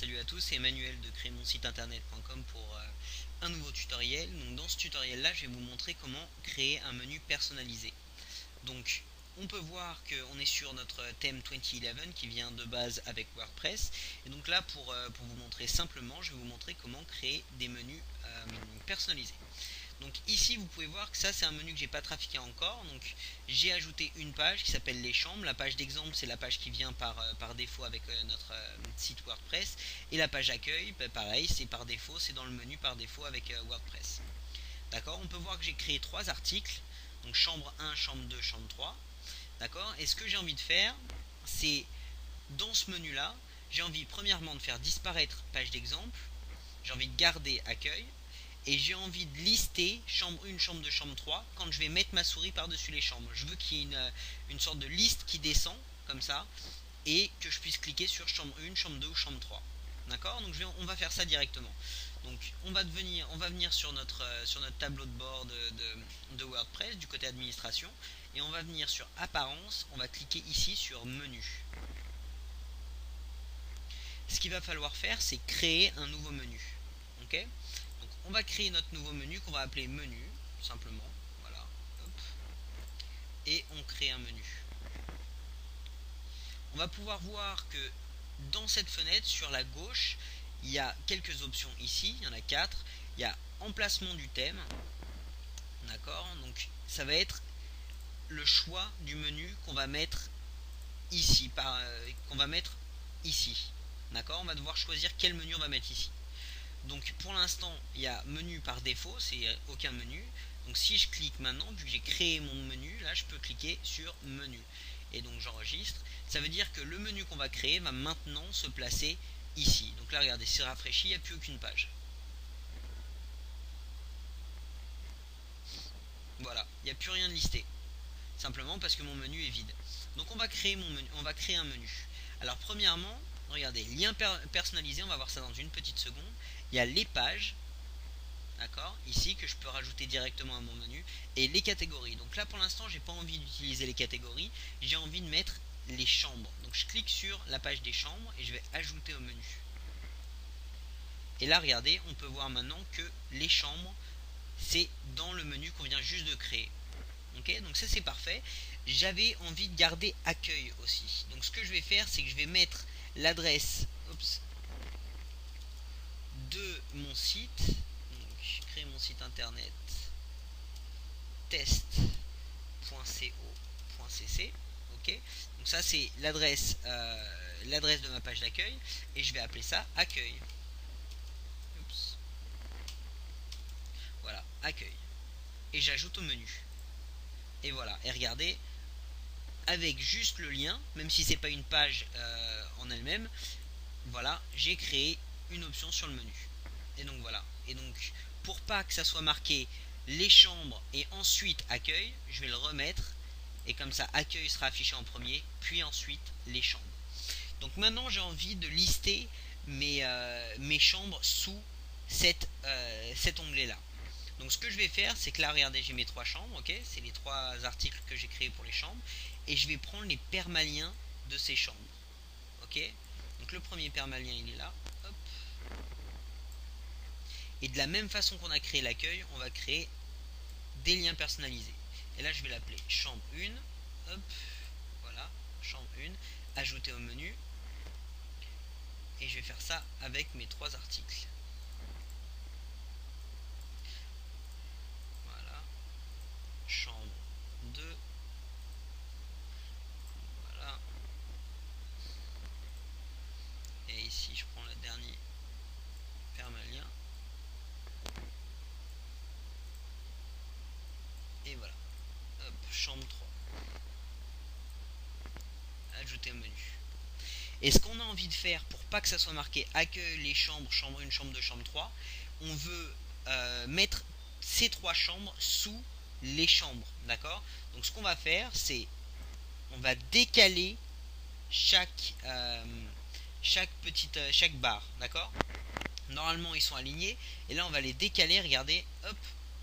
Salut à tous, c'est Emmanuel de créer mon site internet.com pour un nouveau tutoriel. Donc dans ce tutoriel là je vais vous montrer comment créer un menu personnalisé. Donc on peut voir qu'on est sur notre thème 2011 qui vient de base avec WordPress. Et donc là pour vous montrer simplement, je vais vous montrer comment créer des menus personnalisés. Donc ici vous pouvez voir que ça c'est un menu que j'ai pas trafiqué encore. Donc j'ai ajouté une page qui s'appelle les chambres. La page d'exemple c'est la page qui vient par défaut avec notre site WordPress. Et la page accueil, pareil, c'est par défaut, c'est dans le menu par défaut avec WordPress. D'accord. On peut voir que j'ai créé trois articles. Donc chambre 1, chambre 2, chambre 3. D'accord. Et ce que j'ai envie de faire, c'est dans ce menu là, j'ai envie premièrement de faire disparaître page d'exemple. J'ai envie de garder accueil. Et j'ai envie de lister chambre 1, chambre 2, chambre 3 quand je vais mettre ma souris par-dessus les chambres. Je veux qu'il y ait une sorte de liste qui descend comme ça et que je puisse cliquer sur chambre 1, chambre 2 ou chambre 3. D'accord. Donc on va faire ça directement. Donc on va venir sur notre tableau de bord de WordPress du côté administration et on va venir sur apparence, on va cliquer ici sur menu. Ce qu'il va falloir faire, c'est créer un nouveau menu. Ok. Donc on va créer notre nouveau menu qu'on va appeler menu, simplement. Voilà. Hop. Et on crée un menu. On va pouvoir voir que dans cette fenêtre, sur la gauche, il y a quelques options ici. Il y en a 4. Il y a emplacement du thème. D'accord. Donc ça va être le choix du menu qu'on va mettre ici. Qu'on va mettre ici. D'accord. On va devoir choisir quel menu on va mettre ici. Donc pour l'instant il y a menu par défaut, c'est aucun menu. Donc si je clique maintenant, vu que j'ai créé mon menu, là je peux cliquer sur menu. Et donc j'enregistre. Ça veut dire que le menu qu'on va créer va maintenant se placer ici. Donc là regardez, c'est rafraîchi, il n'y a plus aucune page. Voilà, il n'y a plus rien de listé. Simplement parce que mon menu est vide. Donc on va créer un menu. Alors premièrement, regardez, lien personnalisé, on va voir ça dans une petite seconde. Il y a les pages, d'accord, ici que je peux rajouter directement à mon menu, et les catégories. Donc là pour l'instant j'ai pas envie d'utiliser les catégories, j'ai envie de mettre les chambres. Donc je clique sur la page des chambres et je vais ajouter au menu. Et là regardez, on peut voir maintenant que les chambres c'est dans le menu qu'on vient juste de créer. Ok, donc ça c'est parfait. J'avais envie de garder accueil aussi. Donc ce que je vais faire, c'est que je vais mettre l'adresse de mon site. Donc je crée mon site internet test.co.cc. Ok, donc ça c'est l'adresse de ma page d'accueil et je vais appeler ça accueil. Oups. Voilà, accueil. Et j'ajoute au menu. Et voilà, et regardez, avec juste le lien, même si c'est pas une page en elle-même, voilà, j'ai créé une option sur le menu. Et donc voilà. Et donc pour pas que ça soit marqué les chambres et ensuite accueil, je vais le remettre et comme ça accueil sera affiché en premier, puis ensuite les chambres. Donc maintenant j'ai envie de lister mes chambres sous cet onglet là. Donc ce que je vais faire, c'est que là regardez, j'ai mes trois chambres, ok, c'est les trois articles que j'ai créés pour les chambres, et je vais prendre les permaliens de ces chambres. Ok, donc le premier permalien il est là. Hop. Et de la même façon qu'on a créé l'accueil, on va créer des liens personnalisés. Et là je vais l'appeler chambre 1. Hop, voilà, chambre 1, ajouter au menu. Et je vais faire ça avec mes trois articles. Voilà, chambre 2. Voilà. Et ici je prends le dernier permalien. Et voilà. Hop, chambre 3. Ajouter au menu. Et ce qu'on a envie de faire pour pas que ça soit marqué accueil les chambres, chambre 1, chambre 2, chambre 3, on veut mettre ces trois chambres sous les chambres, d'accord. Donc ce qu'on va faire, c'est on va décaler chaque barre, d'accord. Normalement ils sont alignés et là on va les décaler, regardez, hop,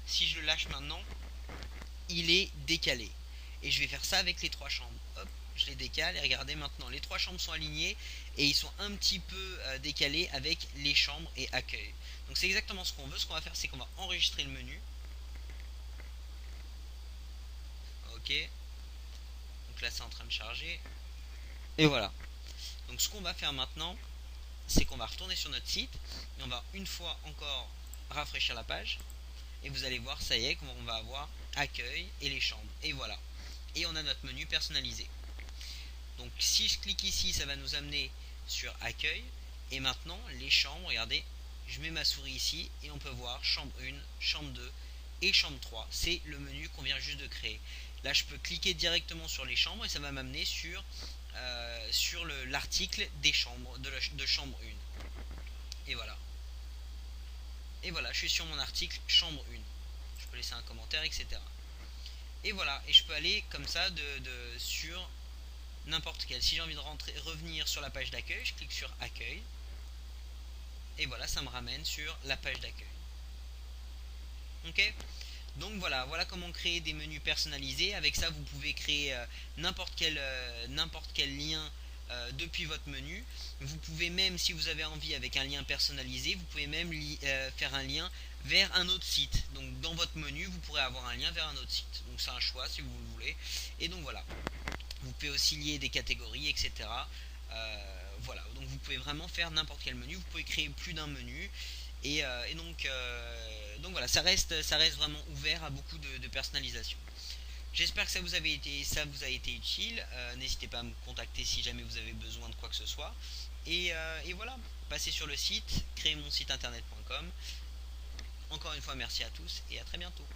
si je le lâche maintenant, il est décalé. Et je vais faire ça avec les trois chambres. Hop, je les décale et regardez maintenant, les 3 chambres sont alignées et ils sont un petit peu décalés avec les chambres et accueil. Donc c'est exactement ce qu'on veut. Ce qu'on va faire, c'est qu'on va enregistrer le menu. Ok, donc là c'est en train de charger. Et voilà. Donc ce qu'on va faire maintenant, c'est qu'on va retourner sur notre site et on va une fois encore rafraîchir la page. Et vous allez voir, ça y est, qu'on va avoir accueil et les chambres. Et voilà. Et on a notre menu personnalisé. Donc si je clique ici, ça va nous amener sur accueil. Et maintenant, les chambres, regardez, je mets ma souris ici et on peut voir chambre 1, chambre 2 et chambre 3. C'est le menu qu'on vient juste de créer. Là, je peux cliquer directement sur les chambres et ça va m'amener sur l'article des chambres, de chambre 1. Et voilà. Et voilà, je suis sur mon article chambre 1. Je peux laisser un commentaire, etc. Et voilà, et je peux aller comme ça sur n'importe quel. Si j'ai envie de revenir sur la page d'accueil, je clique sur accueil. Et voilà, ça me ramène sur la page d'accueil. Ok. Donc voilà comment créer des menus personnalisés. Avec ça, vous pouvez créer n'importe quel lien depuis votre menu. Vous pouvez même, si vous avez envie, avec un lien personnalisé, vous pouvez même faire un lien vers un autre site. Donc dans votre menu, vous pourrez avoir un lien vers un autre site. Donc c'est un choix si vous le voulez. Et donc voilà. Vous pouvez aussi lier des catégories, etc. Voilà, donc vous pouvez vraiment faire n'importe quel menu. Vous pouvez créer plus d'un menu. Et donc voilà, ça reste vraiment ouvert à beaucoup de personnalisation. J'espère que ça vous a été utile. N'hésitez pas à me contacter si jamais vous avez besoin de quoi que ce soit. Et voilà, passez sur le site, créez mon site internet.com. Encore une fois, merci à tous et à très bientôt.